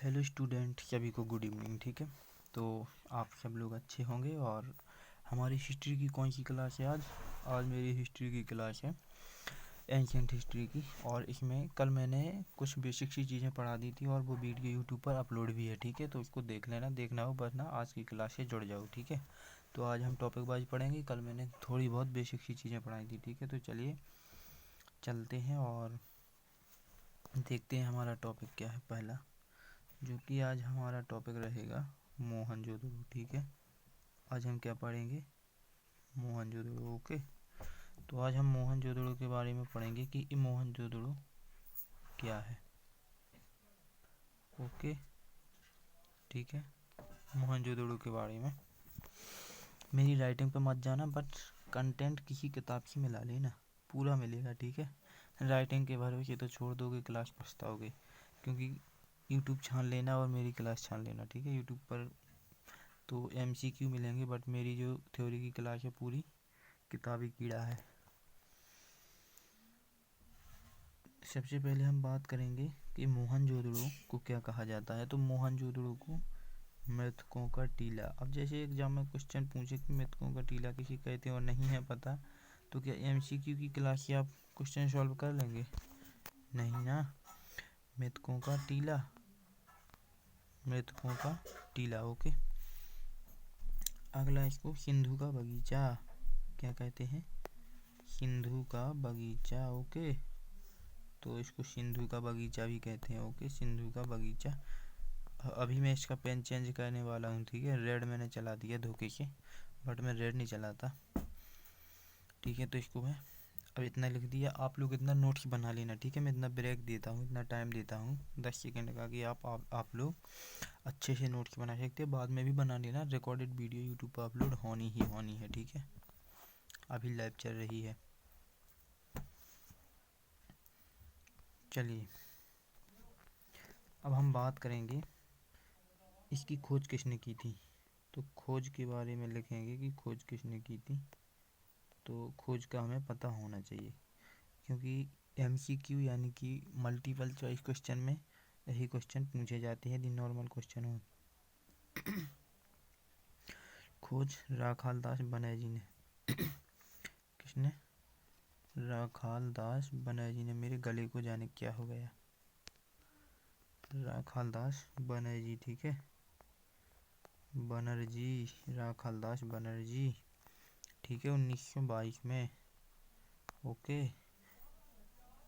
Hello student, सभी को good evening. ठीक है, तो आप सब लोग अच्छे होंगे। और हमारी हिस्ट्री की कौन सी क्लास है आज मेरी हिस्ट्री की क्लास है, एंशिएंट हिस्ट्री की। और इसमें कल मैंने कुछ बेसिक सी चीज़ें पढ़ा दी थी और वो वीडियो यूट्यूब पर अपलोड भी है। ठीक है, तो उसको देख लेना, देखना हो बस ना, आज की क्लास से जुड़ जाओ। ठीक है, तो आज हम टॉपिक वाइज पढ़ेंगे। कल मैंने थोड़ी बहुत बेसिक सी चीज़ें पढ़ाई थी। ठीक है, तो चलिए चलते हैं और देखते हैं हमारा टॉपिक क्या है पहला, जो कि आज हमारा टॉपिक रहेगा मोहनजोदड़ो। ठीक है, आज हम क्या पढ़ेंगे? मोहनजोदड़ो। ओके, तो आज हम मोहनजोदड़ो के बारे में पढ़ेंगे कि ये मोहनजोदड़ो क्या है। ओके, ठीक है, मोहनजोदड़ो के बारे में मेरी राइटिंग पे मत जाना, बट कंटेंट किसी किताब से मिला लेना, पूरा मिलेगा। ठीक है, राइटिंग के भरोसे तो छोड़ दोगे, क्लास पछताओगे। क्योंकि यूट्यूब छान लेना और मेरी क्लास छान लेना। ठीक है, यूट्यूब पर तो एमसीक्यू मिलेंगे, बट मेरी जो थ्योरी की क्लास है पूरी किताबी कीड़ा है। सबसे पहले हम बात करेंगे कि मोहनजोदड़ो को क्या कहा जाता है। तो मोहनजोदड़ो को मृतकों का टीला। अब जैसे एग्जाम में क्वेश्चन पूछे कि मृतकों का टीला किसे कहते हैं और नहीं है पता, तो क्या एमसीक्यू की क्लास से आप क्वेश्चन सॉल्व कर लेंगे? नहीं ना। मृतकों का टीला, मृतकों का टीला। ओके, अगला इसको सिंधु का बगीचा क्या कहते हैं? सिंधु का बगीचा। ओके, तो इसको सिंधु का बगीचा भी कहते हैं। ओके, सिंधु का बगीचा। अभी मैं इसका पेन चेंज करने वाला हूँ। ठीक है, रेड मैंने चला दिया धोखे से, बट मैं रेड नहीं चलाता। ठीक है, तो इसको मैं अब इतना लिख दिया। आप लोग इतना नोट्स बना लेना। ठीक है, मैं इतना ब्रेक देता हूँ, इतना टाइम देता हूँ 10 सेकेंड का, कि आप लोग अच्छे से नोट्स बना सकते हैं। बाद में भी बना लेना, रिकॉर्डेड वीडियो यूट्यूब पर अपलोड होनी ही होनी है। ठीक है, अभी लाइव चल रही है। चलिए, अब हम बात करेंगे इसकी खोज किसने की थी। तो खोज के बारे में लिखेंगे कि खोज किसने की थी। तो खोज का हमें पता होना चाहिए, क्योंकि एमसीक्यू यानी कि मल्टीपल चॉइस क्वेश्चन में यही क्वेश्चन पूछे जाते हैं, यदि नॉर्मल क्वेश्चन हो। खोज राखाल दास बनर्जी ने किसने? राखाल दास बनर्जी ने। मेरे गले को जाने क्या हो गया। राखाल दास बनर्जी। ठीक है, बनर्जी, राखाल दास बनर्जी। ठीक है, 1922 में। ओके,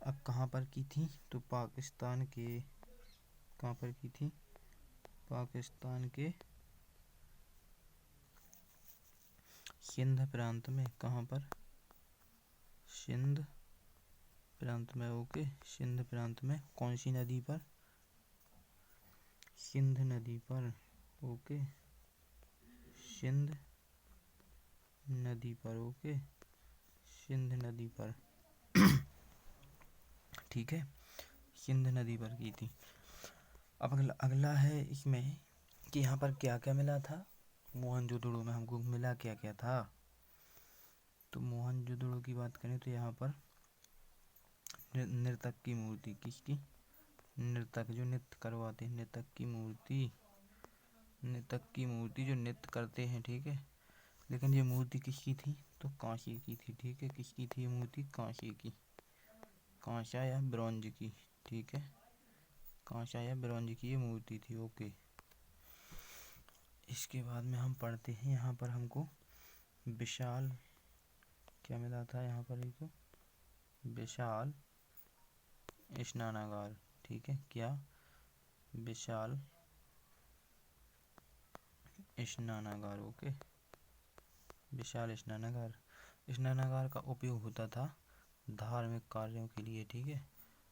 अब कहाँ पर की थी? तो पाकिस्तान के, कहाँ पर की थी? पाकिस्तान के सिंध प्रांत में। कहाँ पर? सिंध प्रांत में। ओके, सिंध प्रांत में। कौन सी नदी पर? सिंध नदी पर। ओके, सिंध नदी पर। ओके, सिंध नदी पर। ठीक है, सिंध नदी पर की थी। अब अगला है इसमें कि यहाँ पर क्या क्या मिला था। मोहनजोदड़ो में हमको मिला क्या क्या था। तो मोहनजोदड़ो की बात करें तो यहाँ पर नर्तक की मूर्ति। किसकी? नर्तक जो नृत्य करवाते हैं, नर्तक की मूर्ति, नर्तक की मूर्ति जो नृत्य करते हैं। ठीक है, लेकिन ये मूर्ति किसकी थी? तो कांसे की थी। ठीक है, किसकी थी ये मूर्ति? कांसे की, कांसा या ब्रॉन्ज की। ठीक है, कांसा या ब्रॉन्ज की ये मूर्ति थी। ओके, इसके बाद में हम पढ़ते हैं, यहाँ पर हमको विशाल क्या मिला था? यहाँ पर एक विशाल स्नानागार। ठीक है, क्या? विशाल स्नानागार। ओके, विशाल स्नानागार। स्नानागार का उपयोग होता था धार्मिक कार्यों के लिए। ठीक है,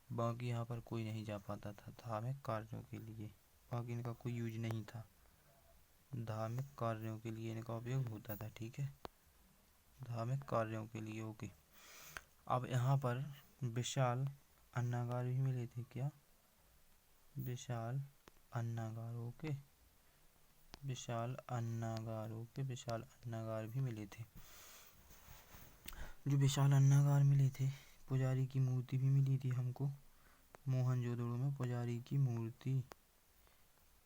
बाकी यहाँ पर कोई नहीं जा पाता था धार्मिक कार्यों के लिए, बाकी इनका कोई यूज नहीं था। धार्मिक कार्यों के लिए इनका उपयोग होता था। ठीक है, धार्मिक कार्यों के लिए। ओके, अब यहाँ पर विशाल अन्नागार भी मिले थे। क्या? विशाल अन्नागार। ओके, विशाल अन्नागार। ओके, विशाल अन्नागार भी मिले थे। जो विशाल अन्नागार मिले थे, पुजारी की मूर्ति भी मिली थी हमको मोहनजोदड़ो में। पुजारी की मूर्ति,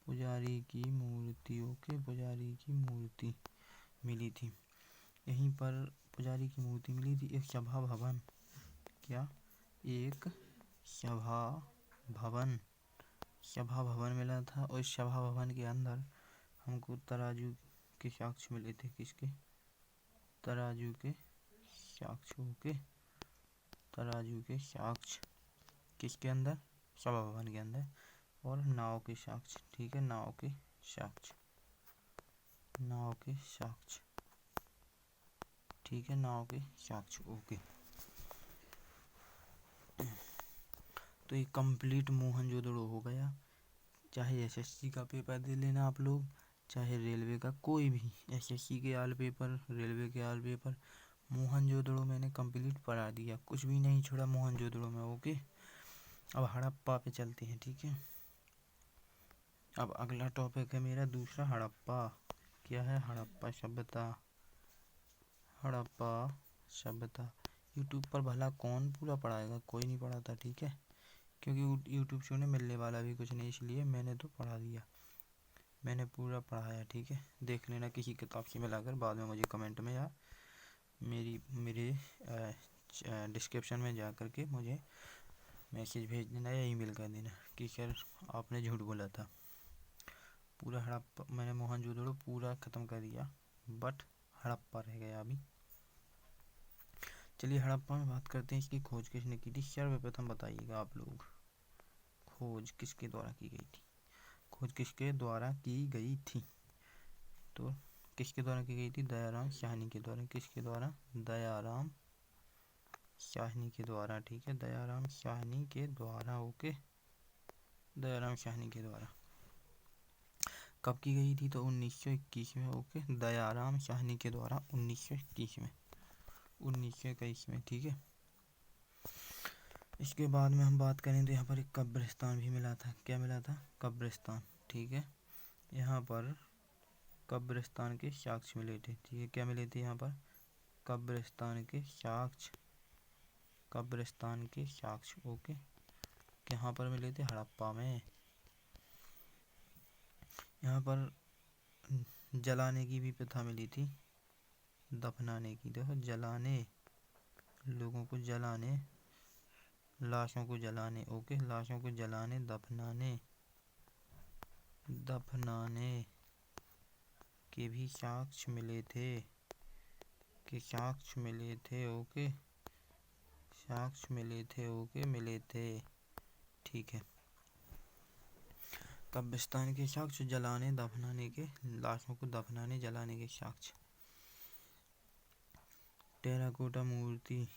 पुजारी की मूर्ति, ओके, पुजारी की मूर्ति मिली थी। यहीं पर पुजारी की मूर्ति मिली थी। एक सभा भवन, क्या, एक सभा भवन, सभा भवन मिला था। और इस सभा भवन के अंदर हमको तराजू के साक्ष्य मिले थे। किसके? तराजू के साक्ष्य, ओके, तराजू के साक्ष्य किसके अंदर? सभा भवन के अंदर। और नाव के साक्ष्य, ठीक है, नाव के साक्ष्य, नाव के साक्ष्य, ठीक है, नाव के साक्ष्य, ओके। तो ये कंप्लीट मोहनजोदड़ो हो गया। चाहे एसएससी का पेपर दे लेना आप लोग, चाहे रेलवे का, कोई भी, एसएससी के आल पेपर, रेलवे के आल पेपर, मोहनजोदड़ो मैंने कंप्लीट पढ़ा दिया, कुछ भी नहीं छोड़ा मोहनजोदड़ो में, ओके। अब हड़प्पा पे चलते हैं, ठीक है। अब अगला टॉपिक है मेरा दूसरा, हड़प्पा। क्या है? हड़प्पा सभ्यता, हड़प्पा सभ्यता। यूट्यूब पर भला कौन पूरा पढ़ाएगा? कोई नहीं पढ़ाता, ठीक है, क्योंकि यूट्यूब से उन्हें मिलने वाला भी कुछ नहीं, इसलिए मैंने तो पढ़ा दिया, मैंने पूरा पढ़ाया, ठीक है। देख लेना किसी किताब से मिलाकर, बाद में मुझे कमेंट में या मेरे डिस्क्रिप्शन में जा कर के मुझे मैसेज भेज देना या ईमेल कर देना कि सर आपने झूठ बोला था। पूरा हड़प्पा मैंने मोहनजोदड़ो पूरा ख़त्म कर दिया, बट हड़प्पा रह गया अभी। चलिए हड़प्पा में बात करते हैं। इसकी खोज किसने की थी? सर्वप्रथम बताइएगा आप लोग, खोज किसके द्वारा की गई थी? खोज किसके द्वारा की गई थी? तो किसके द्वारा की गई थी? दयाराम साहनी के द्वारा। किसके द्वारा? दयाराम साहनी के द्वारा, ठीक है, दयाराम साहनी के द्वारा, ओके, दयाराम साहनी के द्वारा। कब की गई थी? तो 1921 में, ओके, दयाराम साहनी के द्वारा 1921 में, 1921 में, ठीक है। इसके बाद में हम बात करें तो यहाँ पर एक कब्रिस्तान भी मिला था। क्या मिला था? कब्रिस्तान, ठीक है। यहाँ पर कब्रिस्तान के साक्ष्य मिले थे, ठीक है। क्या मिले थे यहाँ पर? कब्रिस्तान के साक्ष्य, कब्रिस्तान के साक्ष्य, ओके। यहाँ पर मिले थे? हड़प्पा में। यहाँ पर जलाने की भी प्रथा मिली थी, दफनाने की। देखो, जलाने, लोगों को जलाने, लाशों को जलाने, ओके, लाशों को जलाने, दफनाने, दफनाने के भी साक्ष्य मिले थे, के साक्ष्य मिले थे, ओके, साक्ष्य मिले थे, ओके, मिले थे, ठीक है। कब्रिस्तान के साक्ष्य, जलाने, दफनाने के, लाशों को दफनाने, जलाने के साक्ष्य। टेराकोटा मूर्ति,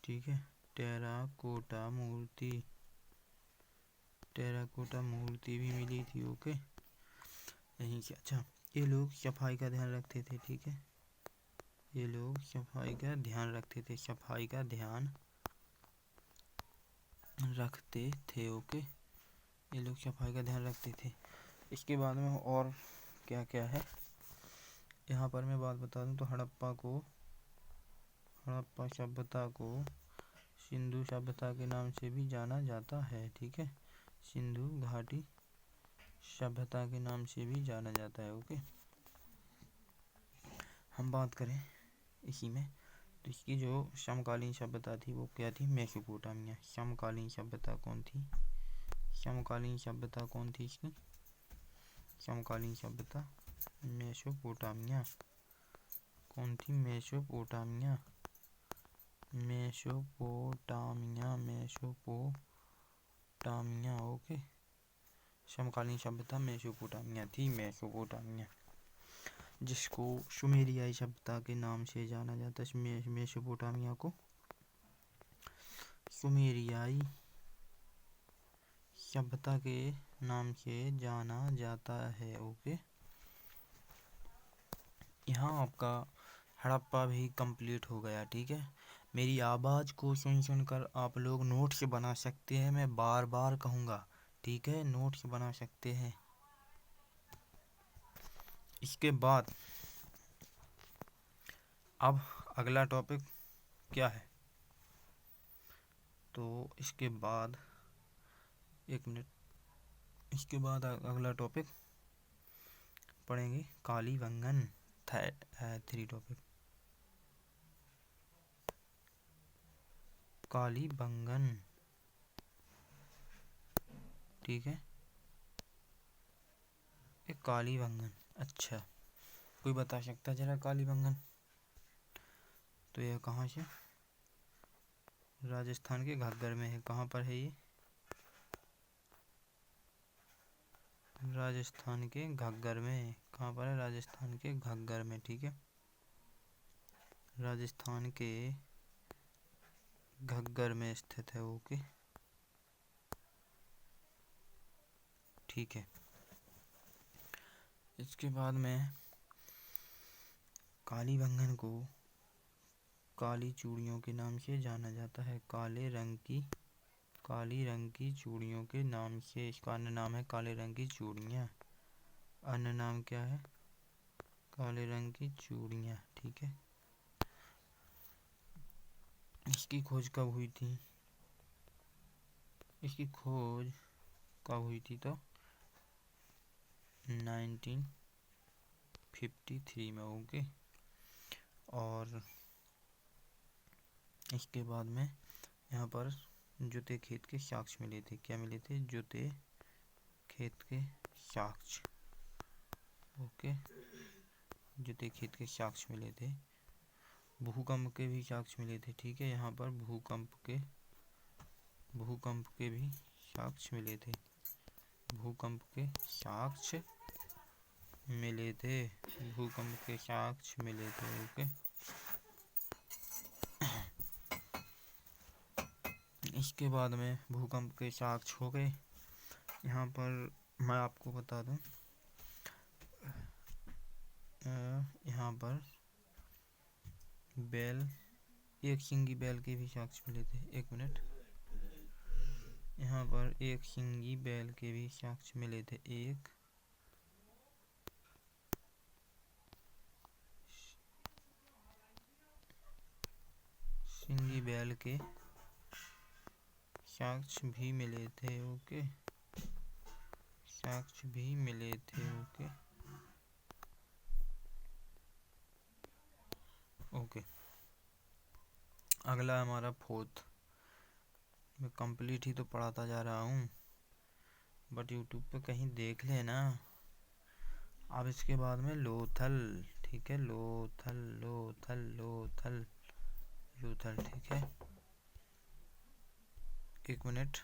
ठीक है, टेराकोटा मूर्ति, टेराकोटा मूर्ति भी मिली थी, ओके। यहीं से, अच्छा, ये लोग सफाई का ध्यान रखते थे, ठीक है, ये लोग सफाई का ध्यान रखते थे, सफाई का ध्यान रखते थे, ओके, ये लोग सफाई का ध्यान रखते थे। इसके बाद में और क्या क्या है यहाँ पर मैं बात बता दूं तो हड़प्पा को, हड़प्पा सभ्यता को सिंधु सभ्यता के नाम से भी जाना जाता है, ठीक है, सिंधु घाटी सभ्यता के नाम से भी जाना जाता है, ओके। हम बात करें इसी में तो इसकी जो समकालीन सभ्यता थी वो क्या थी? मेसोपोटामिया। समकालीन सभ्यता कौन थी? समकालीन सभ्यता कौन थी इसकी? समकालीन सभ्यता मेसोपोटामिया। कौन थी? Mesopotamia, Mesopotamia, Mesopotamia, okay. समकालीन सभ्यता मेसोपोटामिया थी, मेसोपोटामिया, जिसको सुमेरियाई सभ्यता के नाम से जाना जाता है। मेसोपोटामिया को सुमेरियाई सभ्यता के नाम से जाना जाता है, ओके। यहाँ आपका हड़प्पा भी कंप्लीट हो गया, ठीक है। मेरी आवाज़ को सुन सुनकर आप लोग नोट्स बना सकते हैं, मैं बार बार कहूँगा, ठीक है, नोट्स बना सकते हैं। इसके बाद अब अगला टॉपिक क्या है? तो इसके बाद एक मिनट, इसके बाद अगला टॉपिक पढ़ेंगे कालीबंगन 3 टॉपिक। कालीबंगन, ठीक है, कालीबंगन। अच्छा, कोई बता सकता है जरा कालीबंगन? तो यह कहाँ से? राजस्थान के घग्गर में है। कहाँ पर है ये? राजस्थान के घग्गर में। कहाँ पर है? राजस्थान के घग्गर में, ठीक है, राजस्थान के घग्गर में स्थित है। ओके, ठीक है। इसके बाद में कालीबंगन को काली चूड़ियों के नाम से जाना जाता है। काली रंग की चूड़ियों के नाम से इसका अन्य नाम है काले रंग की चूड़ियाँ। अन्य नाम क्या है? काले रंग की चूड़ियाँ, ठीक है। इसकी खोज कब हुई थी? इसकी खोज कब हुई थी? तो 1953 में। ओके, और इसके बाद में यहाँ पर जुते खेत के साक्ष्य मिले थे। क्या मिले थे? जुते खेत के साक्ष्य। ओके, जुते खेत के साक्ष्य मिले थे। भूकंप के भी साक्ष्य मिले थे, ठीक है। यहाँ पर भूकंप के भी साक्ष्य मिले थे। भूकंप के साक्ष्य मिले थे। भूकंप के साक्ष्य मिले थे। ओके, इसके बाद में भूकंप के साक्ष्य हो गए। यहाँ पर मैं आपको बता दूं, यहाँ पर बैल, एक सिंगी बैल के भी साक्ष्य मिले थे। एक मिनट, यहाँ पर एक सिंगी बैल के भी साक्ष्य मिले थे। एक सिंगी बैल के साक्ष्य भी मिले थे। ओके, साक्ष्य भी मिले थे। Okay, okay. अगला हमारा फोर्थ। मैं कंप्लीट ही तो पढ़ाता जा रहा हूँ, बट यूट्यूब पे कहीं देख लेना। अब इसके बाद में लोथल, ठीक है, लोथल लोथल लोथल लोथल, ठीक है। एक मिनट,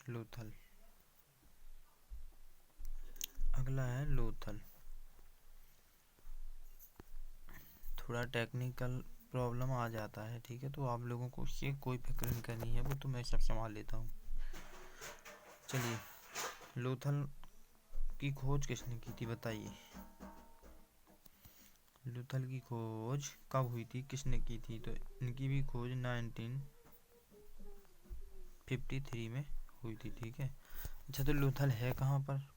लोथल। अगला है लोथल। थोड़ा टेक्निकल प्रॉब्लम आ जाता है, ठीक है, तो आप लोगों को उससे कोई फिक्र नहीं करनी है, वो तो मैं सब संभाल लेता हूँ। चलिए, लोथल की खोज किसने की थी बताइए? लोथल की खोज कब हुई थी, किसने की थी? तो इनकी भी खोज 1953 में हुई थी, ठीक है। अच्छा, तो लोथल है कहाँ पर?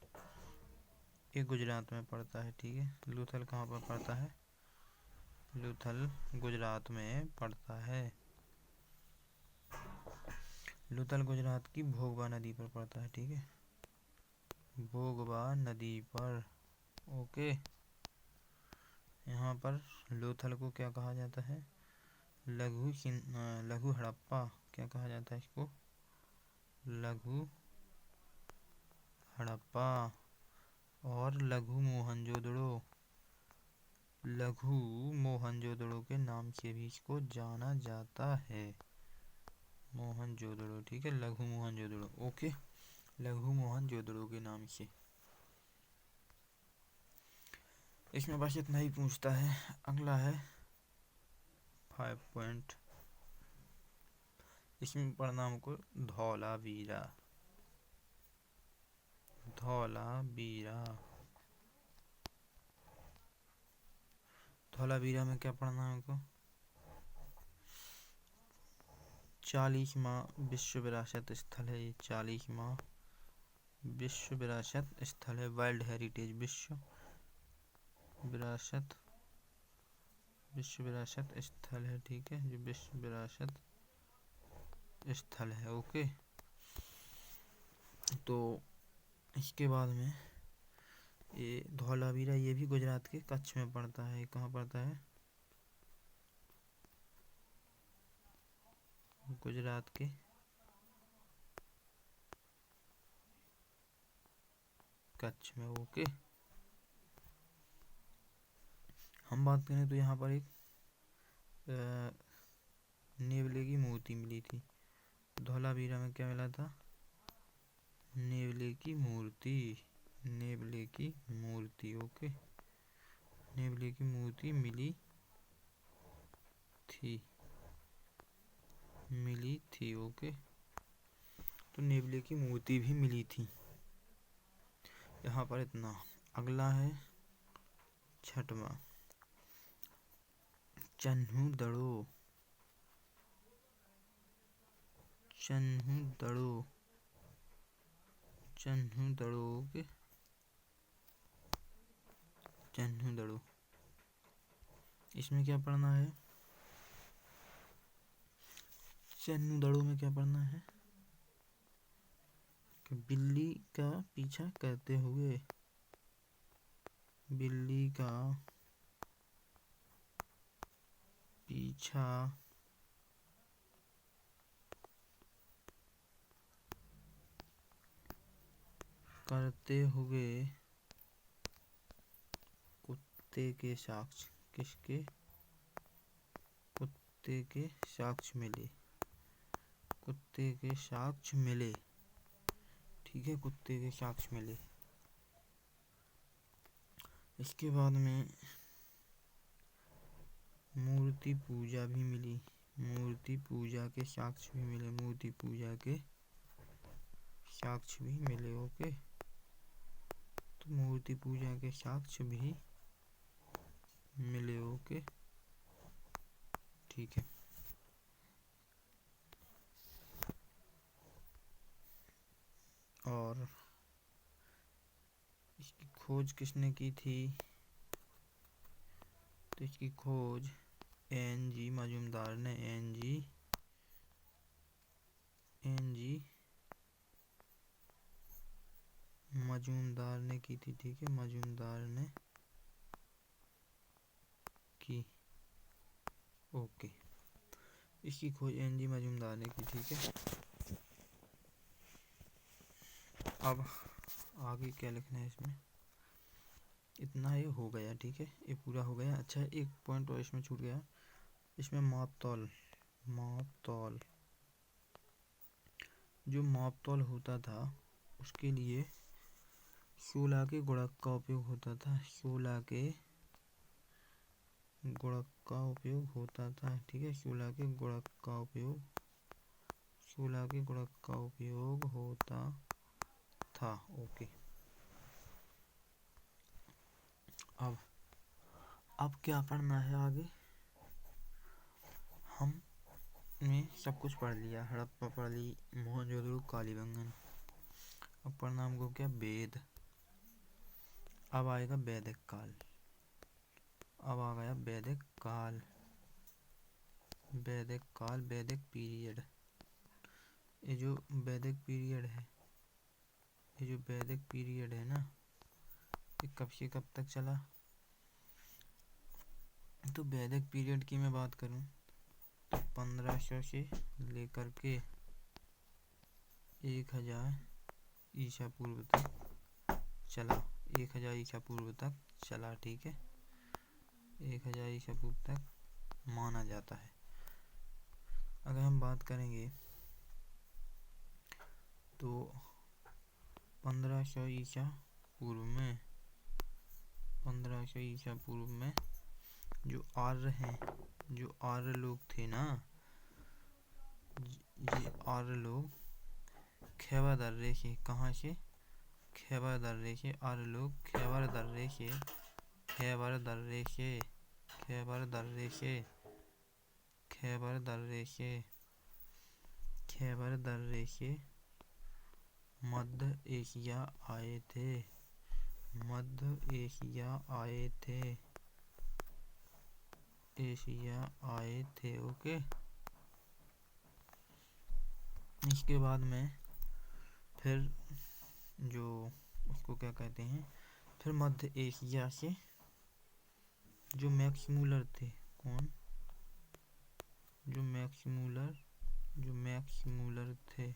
ये गुजरात में पड़ता है, ठीक है। लोथल कहाँ पर पड़ता है? लोथल गुजरात में पड़ता है। लोथल गुजरात की भोगवा नदी पर पड़ता है, ठीक है, भोगवा नदी पर। ओके, यहाँ पर लोथल को क्या कहा जाता है? लघु हड़प्पा। क्या कहा जाता है इसको? लघु हड़प्पा और लघु मोहनजोदड़ो के नाम से भी इसको जाना जाता है। मोहनजोदड़ो, ठीक है, लघु मोहनजोदड़ो। ओके, लघु मोहनजोदड़ो के नाम से। इसमें बस इतना ही पूछता है। अगला है 5 पॉइंट। इसमें पढ़ना हमको धौलावीरा। धौलावीरा में क्या पढ़ना है हमको? 40वां विश्व विरासत स्थल है ये। 40वां विश्व विरासत स्थल है। वर्ल्ड हेरिटेज, विश्व विरासत स्थल है, ठीक है, जो विश्व विरासत स्थल है। ओके, तो इसके बाद में ये धौलावीरा, ये भी गुजरात के कच्छ में पड़ता है। कहाँ पड़ता है? गुजरात के कच्छ में। ओके। हम बात करें तो यहाँ पर एक नेवले की मूर्ति मिली थी। धौलावीरा में क्या मिला था? नेवले की मूर्ति। नेवले की मूर्ति। ओके, नेवले की मूर्ति मिली थी। मिली थी। ओके, तो नेवले की मूर्ति भी मिली थी। यहाँ पर इतना। अगला है छठवां, चन्हू दड़ो। चन्हू दड़ो। चन्हू दड़ो के चन्हू दड़ो, इसमें क्या पढ़ना है? चन्हू दड़ो में क्या पढ़ना है? कि बिल्ली का पीछा करते हुए, बिल्ली का पीछा करते हुए कुत्ते के साक्ष्य, किसके? कुत्ते के साक्ष्य मिले। कुत्ते के साक्ष्य मिले। ठीक है, कुत्ते के साक्ष्य मिले। इसके बाद में मूर्ति पूजा भी मिली। मूर्ति पूजा के साक्ष्य भी मिले। मूर्ति पूजा के साक्ष्य भी मिले। ओके, तो मूर्ति पूजा के साक्ष्य भी मिले। ओके, ठीक है। और इसकी खोज किसने की थी? तो इसकी खोज एन.जी. मजूमदार ने। एन.जी. मजूमदार ने की थी। ठीक है, मजूमदार ने की। ओके, इसकी खोज एन.जी. मजूमदार ने की। ठीक है, अब आगे क्या लिखना है इसमें? इतना ये हो गया। ठीक है, ये पूरा हो गया। अच्छा, एक पॉइंट और इसमें छूट गया। इसमें माप तौल। माप तौल, जो माप तौल होता था उसके लिए 16 के गुणक का उपयोग होता था। 16 के गुणक का उपयोग होता था। ठीक है, 16 के गुणक का उपयोग 16 के गुणक का उपयोग होता था। ओके, अब क्या पढ़ना है आगे? हमने सब कुछ पढ़ लिया। हड़प्पा पढ़ ली, मोहनजोदड़ो, कालीबंगन। अब पढ़ना हमको क्या? वेद। अब आएगा वैदिक काल। अब आ गया वैदिक काल। वैदिक काल, वैदिक पीरियड। ये जो वैदिक पीरियड है, ये जो वैदिक पीरियड है ना, ये कब से कब तक चला? तो वैदिक पीरियड की मैं बात करूं तो 1500 से लेकर के 1000 ईसा पूर्व तक चला। 1000 ईसा पूर्व तक चला। ठीक है, 1000 ईसा पूर्व तक माना जाता है। अगर हम बात करेंगे तो 1500 ईसा पूर्व में, 1500 ईसा पूर्व में जो आर्य हैं, जो आर्य लोग थे ना, ये आर्य लोग खैबर दर्रे से, कहाँ से? खैबर दर्रे से। आर्य लोग खैबर दर्रे से, खैबर दर्रे से, खैबर दर्रे से, खैबर दर्रे से, खैबर दर्रे से मध्य एशिया आए थे। मध्य एशिया आए थे। एशिया आए थे। ओके, इसके बाद में फिर जो उसको क्या कहते हैं। फिर मध्य एशिया से जो मैक्स मूलर थे, कौन, जो मैक्स मूलर थे,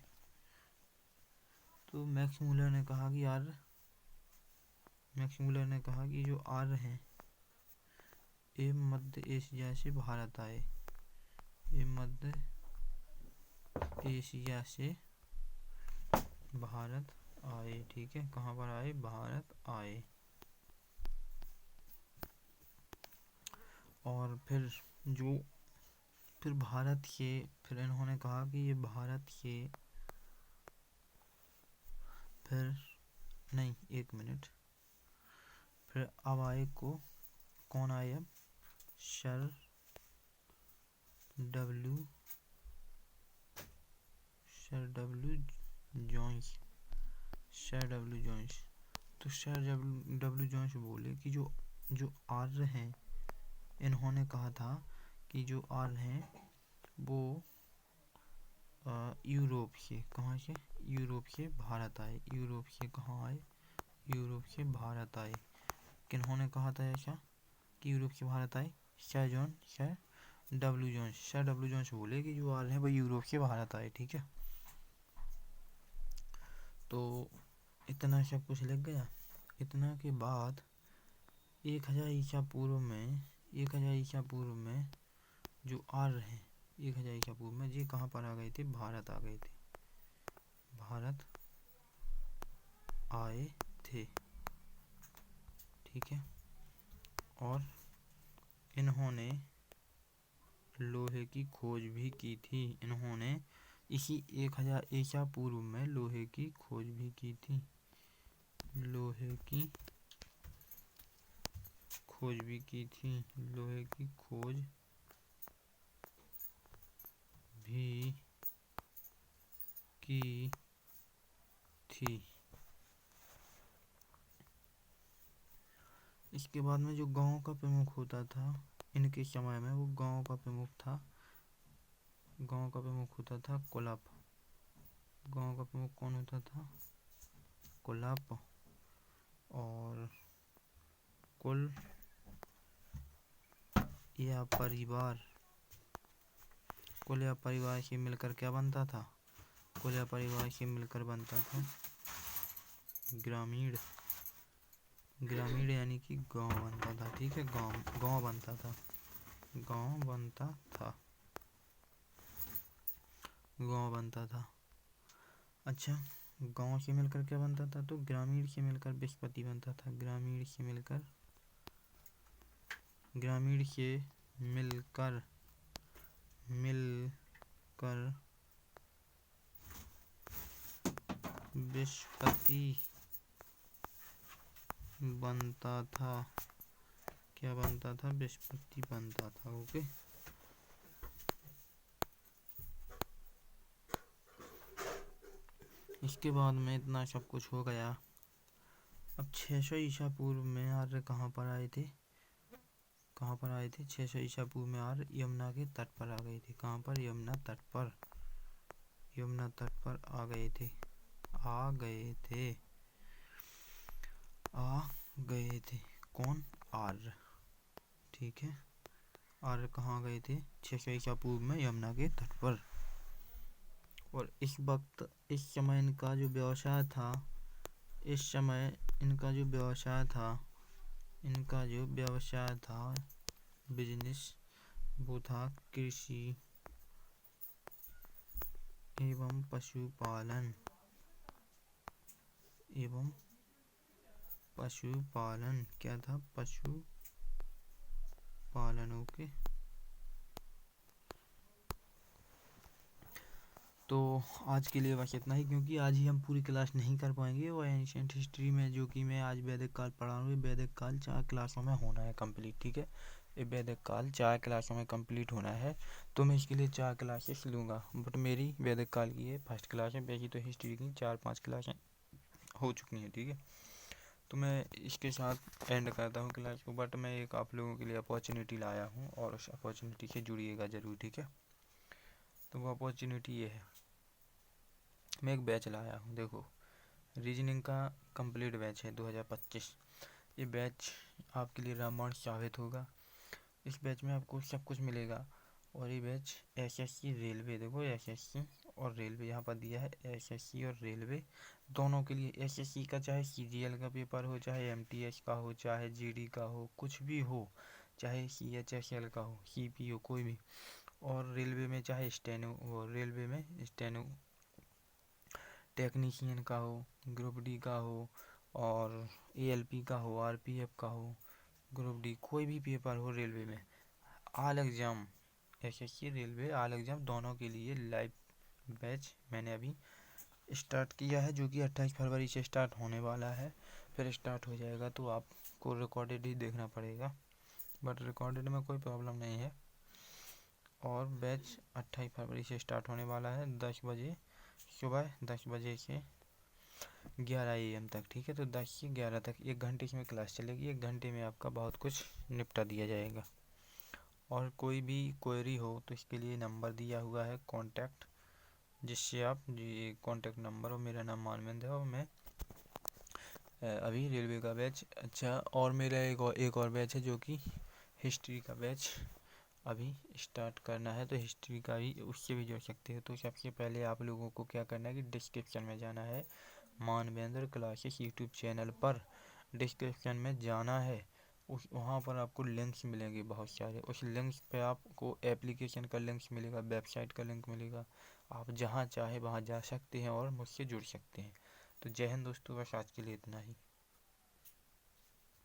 तो मैक्स मूलर ने कहा कि जो आर्य हैं ये मध्य एशिया से भारत आए, ये मध्य एशिया से भारत आए। ठीक है, कहाँ पर आए, भारत आए। और फिर भारत के, फिर इन्होंने कहा कि ये भारत के, फिर नहीं, एक मिनट, फिर अब आए कौन आए, अब सर डब्ल्यू जोन्स। तो सर डब्ल्यू जोन्स बोले कि जो आर्य हैं, इन्होंने कहा था कि जो आर्य हैं वो यूरोप से, कहाँ से, यूरोप से भारत आए। यूरोप से कहाँ आए, यूरोप से भारत आए। किन्होंने कहा था ऐसा कि यूरोप से भारत आए, सर डब्ल्यू जोन्स बोले कि जो आर्य हैं वो यूरोप से भारत आए। ठीक है, तो इतना सब कुछ लग गया। इतना के बाद 1000 ईसा पूर्व में जो आर्य हैं, 1000 ईसा पूर्व में ये कहाँ पर आ गए थे, भारत आ गए थे, भारत आए थे। ठीक है, और इन्होंने लोहे की खोज भी की थी। इन्होंने इसी 1000 ईसा पूर्व में लोहे की खोज भी की थी, लोहे की खोज भी की थी, लोहे की खोज भी की थी। इसके बाद में जो गांव का प्रमुख होता था इनके समय में, वो गांव का प्रमुख होता था कुलप। गांव का प्रमुख कौन होता था, कुलप। और कुल या परिवार से मिलकर क्या बनता था, कुल या परिवार से मिलकर बनता था ग्रामीण यानी कि गांव बनता था। ठीक है, गांव बनता था। अच्छा, गांव से मिलकर क्या बनता था, तो ग्रामीण से मिलकर विस्पति बनता था। ग्रामीण से मिलकर विस्पति बनता था। क्या बनता था, विस्पति बनता था। ओके, इसके बाद में इतना सब कुछ हो गया। अब 600 ईसा पूर्व में आर्य कहाँ पर आए थे, 600 ईसा पूर्व में आर्य यमुना के तट पर आ गए थे। कहाँ पर, यमुना तट पर आ गए थे। कौन, आर्य। ठीक है, आर्य कहाँ गए थे, 600 ईसा पूर्व में यमुना के तट पर। और इस समय इनका जो व्यवसाय था, बिजनेस, वो था कृषि एवं पशुपालन। क्या था, पशुपालन। ओके, तो आज के लिए बस इतना ही, क्योंकि आज ही हम पूरी क्लास नहीं कर पाएंगे। और एंशिएंट हिस्ट्री में जो कि मैं आज वैदिक काल पढ़ा रहा हूँ, वैदिक काल 4 क्लासों में होना है कंप्लीट। ठीक है, ये वैदिक काल 4 क्लासों में कंप्लीट होना है, तो मैं इसके लिए 4 क्लासेस लूँगा। बट मेरी वैदिक काल की ये फर्स्ट क्लास है, वैसे तो हिस्ट्री की 4-5 क्लासें हो चुकी हैं। ठीक है, तो मैं इसके साथ एंड करता हूँ क्लास को। बट मैं एक आप लोगों के लिए अपॉर्चुनिटी लाया हूँ, और उस अपॉर्चुनिटी से जुड़िएगा ज़रूर। ठीक है, तो वो अपॉर्चुनिटी ये है, मैं एक बैच लाया हूँ। देखो, रीजनिंग का कंप्लीट बैच है 2025। ये बैच आपके लिए रामबाण साबित होगा। इस बैच में आपको सब कुछ मिलेगा। और ये बैच एसएससी रेलवे, देखो एसएससी और रेलवे यहाँ पर दिया है, एसएससी और रेलवे दोनों के लिए। एसएससी का चाहे सीजीएल का पेपर हो, चाहे एमटीएस का हो, चाहे जीडी का हो, कुछ भी हो, चाहे सीएचएसएल का हो, सीपी हो, कोई भी। और रेलवे में चाहे स्टेनो हो, रेलवे में स्टेनो टेक्नीशियन का हो, ग्रुप डी का हो, और एएलपी का हो, आरपीएफ का हो, ग्रुप डी, कोई भी पेपर हो रेलवे में, all exam, SSC railway all exam दोनों के लिए लाइव बैच मैंने अभी स्टार्ट किया है, जो कि 28 फरवरी से स्टार्ट होने वाला है। फिर स्टार्ट हो जाएगा तो आपको रिकॉर्डेड ही देखना पड़ेगा, बट रिकॉर्डेड में कोई प्रॉब्लम नहीं है। और बैच 28 फरवरी से स्टार्ट होने वाला है 10 बजे, सुबह 10 बजे से 11 AM तक, ठीक है। तो 10 से 11 तक 1 घंटे इसमें क्लास चलेगी। 1 घंटे में आपका बहुत कुछ निपटा दिया जाएगा। और कोई भी क्वेरी हो तो इसके लिए नंबर दिया हुआ है कॉन्टैक्ट, जिससे आप जी कॉन्टैक्ट नंबर, और मेरा नाम मानवेंद्र है, और मैं अभी रेलवे का बैच, अच्छा, और मेरा एक और बैच है जो कि हिस्ट्री का बैच अभी स्टार्ट करना है। तो हिस्ट्री का भी, उससे भी जुड़ सकते हो। तो सबसे पहले आप लोगों को क्या करना है कि डिस्क्रिप्शन में जाना है, मानवेंद्र क्लासेस यूट्यूब चैनल पर डिस्क्रिप्शन में जाना है। उस वहाँ पर आपको लिंक्स मिलेंगे बहुत सारे। उस लिंक्स पे आपको एप्लीकेशन का लिंक्स मिलेगा, वेबसाइट का लिंक मिलेगा। आप जहाँ चाहे वहाँ जा सकते हैं और मुझसे जुड़ सकते हैं। तो जय हिंद दोस्तों, बस आज के लिए इतना ही।